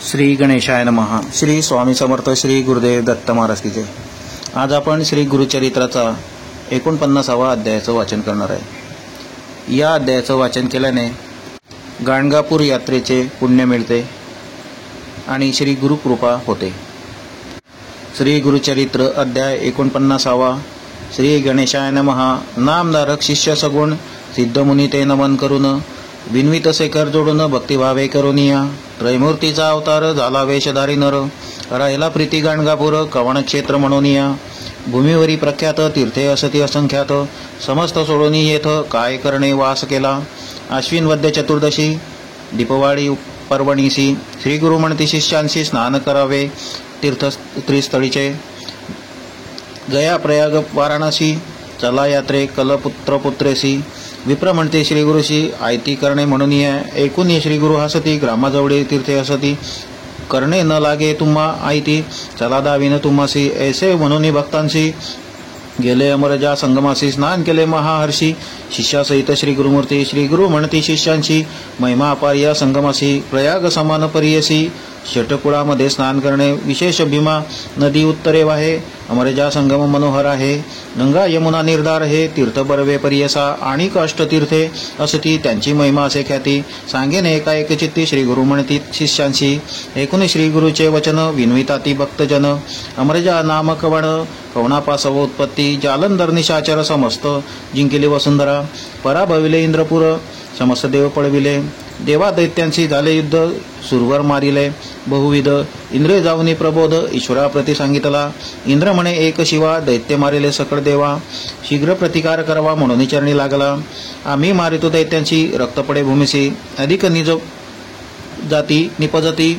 श्री गणेशाय नमः. श्री स्वामी समर्थ. श्री गुरुदेव दत्त महाराज की जय. आज आपण श्री गुरुचरित्राचा 49वा अध्यायाचं वाचन करणार आहे. या अध्यायाचं वाचन केल्याने गाणगापूर यात्रेचे पुण्य मिळते आणि श्री गुरुकृपा होते. श्री गुरुचरित्र अध्याय 49वा. श्री गणेशाय नमः. नामधारक शिष्य सगुण सिद्धमुनी ते नमन करून विनवित शेखर जोडून भक्तिभावे करुनिया. त्रैमूर्तीचा अवतार झाला वेशधारी नर. राहिला प्रीती गाणगापूर कवण क्षेत्र म्हणूनिया. भूमीवरी प्रख्यात तीर्थे असती असंख्यात. समस्त सोडून येथ काय करणे वास केला. आश्विन वद्य चतुर्दशी दीपवाळी पर्वणीसी. श्री गुरु म्हणती शिष्यांशी स्नान करावे तीर्थ त्रिस्थळीचे. गया प्रयाग वाराणसी चला यात्रे कलपुत्र पुत्रेसी. विप्र म्हणते श्री गुरुशी आयती करणे म्हणून ऐकून ये श्री गुरु हसती. ग्रामाजवळी तीर्थे असती करणे न लागे तुम्हा आयती. चला दावीन तुम्हासी ऐसे म्हणून भक्तांशी. गेले अमरजा संगमासी स्नान केले महाहर्षी. शिष्यासहित श्री गुरुमूर्ती श्री गुरु म्हणती शिष्यांशी. महिमा अपार या संगमासी प्रयाग समान परियसी. षटकुळामध्ये स्नान करणे विशेष भीमा नदी उत्तरे वाहे. अमरजा संगम मनोहर आहे. गंगा यमुना निर्धार हे तीर्थ बरवे परियसा. आणि अष्ट तीर्थे असती त्यांची महिमा असे ख्याती. सांगेन एका एक चित्ती श्री गुरु म्हणती शिष्यांशी. ऐकून श्री गुरुचे वचन विनविताती भक्तजन. अमरजा नाम कवण कवणापासव उत्पत्ती. जालंधर निशाचर समस्त जिंकिले वसुंधरा. पराभविले इंद्रपूर समस्त देव पळविले. देवा दैत्यांशी झाले युद्ध सुरवर मारिले बहुविध. इंद्रिय जाऊनी प्रबोध ईश्वराप्रती सांगितला. इंद्र म्हणे एक शिवा दैत्य मारिले सकळ देवा. शीघ्र प्रतिकार करावा म्हणून चरणी लागला. आम्ही मारितो दैत्यांची रक्त पडे भूमीसी. अधिक निज जाती निपजती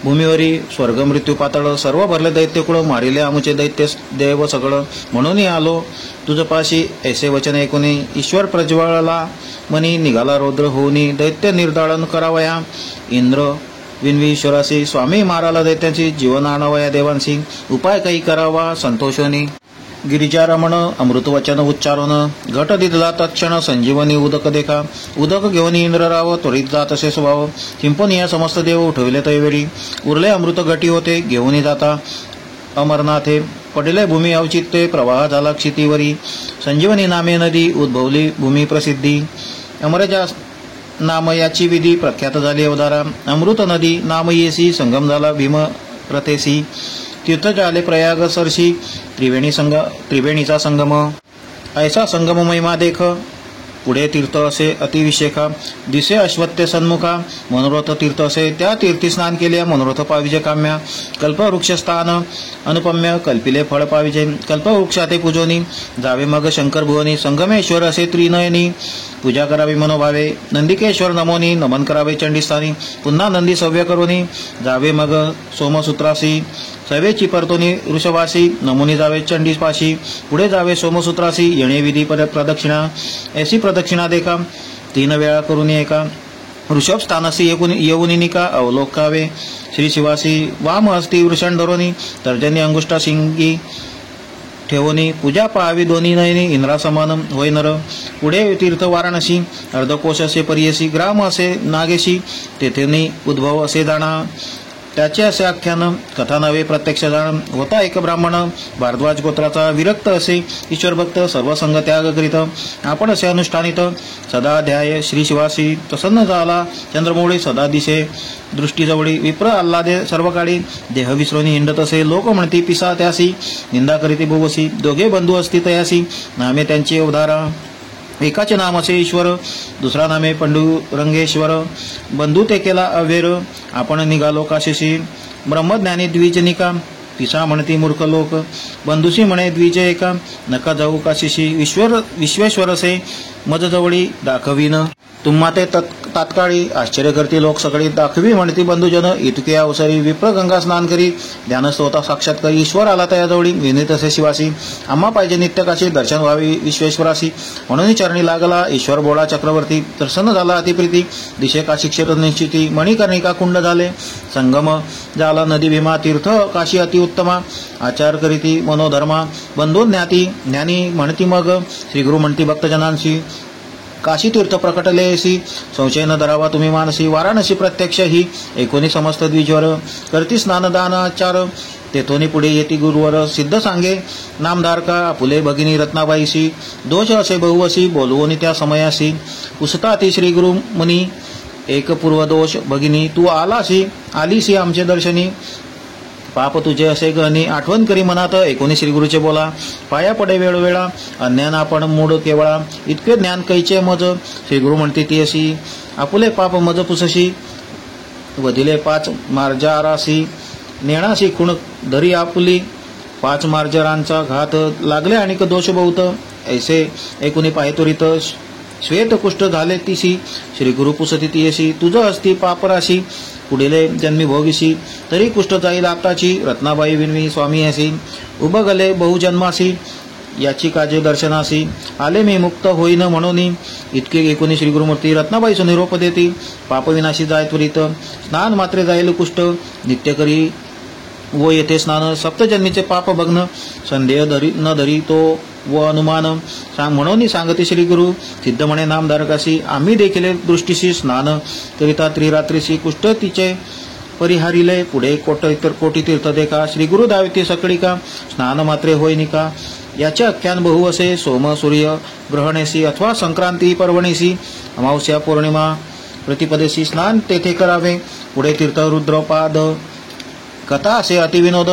भूमीवरी स्वर्ग मृत्यू पातळ. सर्व भरले दैत्यकुळ मारिले आमुचे दैत्य देव सगळं. म्हणून आलो तुझपाशी ऐसे वचन ऐकून. ईश्वर प्रज्वळला मनी निघाला रौद्र होऊनी. दैत्य निर्दाळन करावया इंद्र विनवी ईश्वरासी. स्वामी माराला दैत्यांची जीवन आणावया देवांशी. उपाय काही करावा संतोषोनी. गिरिजारमण अमृत वचन उच्चारून. घट दिला तत्क्षण संजीवनी उदक देखा. उदक घेऊन इंद्रराव त्वरित जात असे स्वभाव. चिंपून या समस्त देव उठविले तैवेळी. उरले अमृत घटी होते घेऊन जाता अमरनाथे. पडले भूमी अवचित्ते प्रवाह झाला क्षितीवरी. संजीवनी नामे नदी उद्भवली भूमी प्रसिद्धी. अमरजा नाम याची विधी प्रख्यात झाली अवधारा. अमृत नदी नाम येसी संगम झाला भीम प्रथेसी. तीर्थ झाले प्रयाग सरशी त्रिवेणीचा संगम. ऐसा संगम महिमा देख पुढे तीर्थ असे अतिविशेखा. दिसे अश्वत्य सन्मुखा मनोरथ तीर्थ असे. त्या तीर्थी स्नान केले मनोरथ पाविजे काम्या. कल्पवृक्षस्थान अनुपम्य कल्पिले फळ पाविजे. कल्पवृक्षा ते पूजोनी जावे मग शंकर भुवनी. संगमेश्वर असे त्रिनयनी पूजा करावी मनोभावे. नंदिकेश्वर नमोनी नमन करावे चंडीस्थानी. पुन्हा नंदी सव्य करोनी जावे मग सोमसूत्रासी. सवेची परतोनी वृषवासी नमुनी जावे चंडीपाशी. पुढे जावे सोमसूत्रासी येणे विधी प्रदक्षिणा. ऐसी प्रदक्षिणा देखा 3 वेळा करून एका. वृषभ स्थानासी येऊनी निका अवलोकावे श्री शिवासी. वाम हस्ती वृषण धरोनी तर्जनी अंगुष्ठा शिंगी ठेवोनी. पूजा पाहावी दोन्ही नयनी इंद्रा समान होय नर. पुढे तीर्थ वाराणसी अर्धकोश असे परियसी. ग्राम असे नागेशी तेथेनी उद्भव असे जाणा. त्याचे असे आख्यान कथा नव्हे प्रत्यक्ष जाण. होता एक ब्राह्मण भारद्वाज गोत्राचा. विरक्त असे ईश्वर भक्त सर्व संग त्याग करीत. आपण असे अनुष्ठानित सदा ध्याय श्री शिवासी. प्रसन्न झाला चंद्रमौळी सदा दिसे दृष्टीजवळी. विप्र आल्हादे सर्व काळी देह विसरोनी हिंडत असे. लोक म्हणती पिसा त्यासी निंदा करीती भोवसी. दोघे बंधू असती तयासी नामे त्यांची अवधारा. एकाचे नाम असे ईश्वर दुसरा नामे पांडुरंगेश्वर. बंधू ते केला अवेर आपण निघालो काशीशी. ब्रह्मज्ञानी द्विजनिका पिसा म्हणती मूर्ख लोक. बंधुशी म्हणे द्विज एका नका जाऊ काशीशी. विश्वेश्वर असे मजजवळी दाखवीन तुम्हा ते तात्काळी. आश्चर्य करती लोक सगळी दाखवी म्हणती बंधुजन. इतके अवसरी विप्र गंगा स्नान करी. ध्यानस्थ होता साक्षात्कारी. ईश्वर आला तयाजवळी विनीत असे शिवासी. आम्हा पाहिजे नित्यकाशी दर्शन व्हावी विश्वेश्वरासी. म्हणून चरणी लागला ईश्वर बोळा चक्रवर्ती. प्रसन्न झाला अतिप्रीती दिशे काशी क्षेत्र निश्चिती. मणिकर्णिका कुंड झाले संगम झाला नदी भीमा. तीर्थ काशी अतिउत्तमा आचार करीती मनोधर्मा. बंधू ज्ञाती ज्ञानी म्हणती मग श्री गुरु म्हणती भक्तजनांशी. काशी तीर्थ प्रकटलेसी संशय न धरावा तुम्ही मानसी वाराणसी प्रत्यक्ष ही एकोणी समस्त द्विजवर करती स्नानदानाचार तेथोनी पुढे येती गुरुवर सिद्ध सांगे नामधारका आपुले भगिनी रत्नाबाईसी दोष असे बहुवसी बोलवोनी त्या समयासी पुसताती श्री गुरु मुनी एक पूर्वदोष भगिनी तू आलीसी आमचे दर्शनी पाप तुझे असे गहनी आठवण करी मनात एकोणी श्री गुरुचे बोला पाया पडे वेळोवेळा अज्ञान आपण मूड केवळा इतके ज्ञान कैचे मज श्री गुरु म्हणते ती अशी आपुले पाप मज पुसशी वदिले 5 मार्जारासी नेणासी खुण धरी आपुली 5 मार्जरांचा घात लागले आणि दोष बहुत ऐसे एकोणी पायतोरित श्वेत कुष्ठ झाले तिसी श्री गुरु पुसती ती अशी तुझ असती पापराशी पुढीले जन्मी भोगीशी तरी कुष्ठ जाईल आताची रत्नाबाई विनवी स्वामी असी उभगले बहुजन्मासी याची काजे दर्शनासी आले मी मुक्त होईन म्हणून इतके एकोणी श्री गुरुमूर्ती रत्नाबाईचा निरोप देती पापविनाशी जाय त्वरित स्नान मात्रे जाईल कुष्ठ नित्य करी व येथे स्नान सप्तजन्मीचे पाप बघन संदेह न धरी तो व अनुमान म्हणून सांगते श्री गुरु सिद्ध म्हणे नामधारकाशी आम्ही देखील दृष्टीशी स्नान करिता त्रिरात्रीशी कुष्ठ तिचे परिहारिले पुढे कोटी तीर्थ देखा श्री गुरु दाविती सकळिका स्नान मात्रे होय निका याचे आख्यान बहु असे सोम सूर्य ग्रहणेसी अथवा संक्रांती पर्वणीसी अमावस्या पौर्णिमा प्रतिपदेशी स्नान तेथे करावे पुढे तीर्थ रुद्रपाद कथा असे अतिविनोद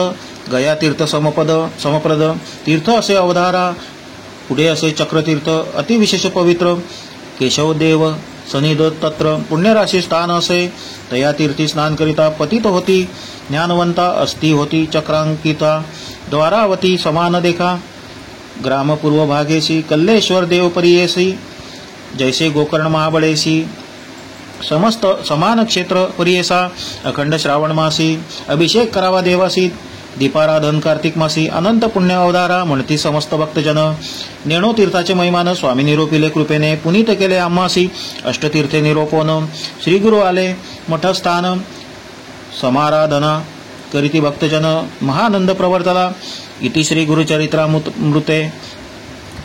गया तीर्थ समप्रद तीर्थ असे अवधारा पुढे असे चक्रतीर्थ अतिविशेष पवित्र केशवदेव सनिध तत्र पुण्यराशी स्थान असे तया तीर्थी स्नान करिता पतित होती ज्ञानवंता अस्ति होती चक्रांकिता द्वारावती समान देखा ग्राम पूर्व भागेसी कल्लेश्वर देव परियेसी जैसे गोकर्ण महाबळेसी समस्त समान क्षेत्र परियेसा अखंड श्रावण मासी अभिषेक करावा देवासी दीपाराधन कार्तिक मासी अनंत पुण्य अवधारा म्हणती समस्त भक्तजन नेणो तीर्थाचे महिमान स्वामी निरोपिले कृपेने पुनीत केले आम्हासी अष्टतीर्थे निरोपोन श्री गुरु आले मठस्थान समाराधना करीती भक्तजन महानंद प्रवर्तला इति श्री गुरुचरित्रामृते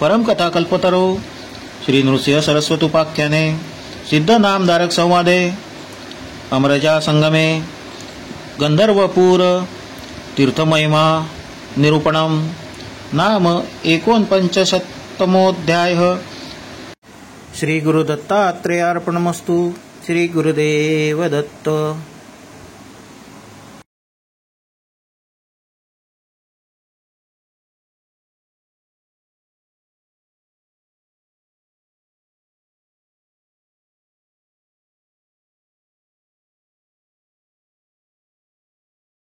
परमकथा कल्पतरो श्री नृसिंह सरस्वतुपाख्याने सिद्ध नामधारक संवादे अमरजा संगमे गंधर्वपूर तीर्थमहिमा निरूपणम नाम 49तमोऽध्याय। श्री गुरुदत्तात्रेयार्पणमस्तु। श्री गुरुदेव दत्त।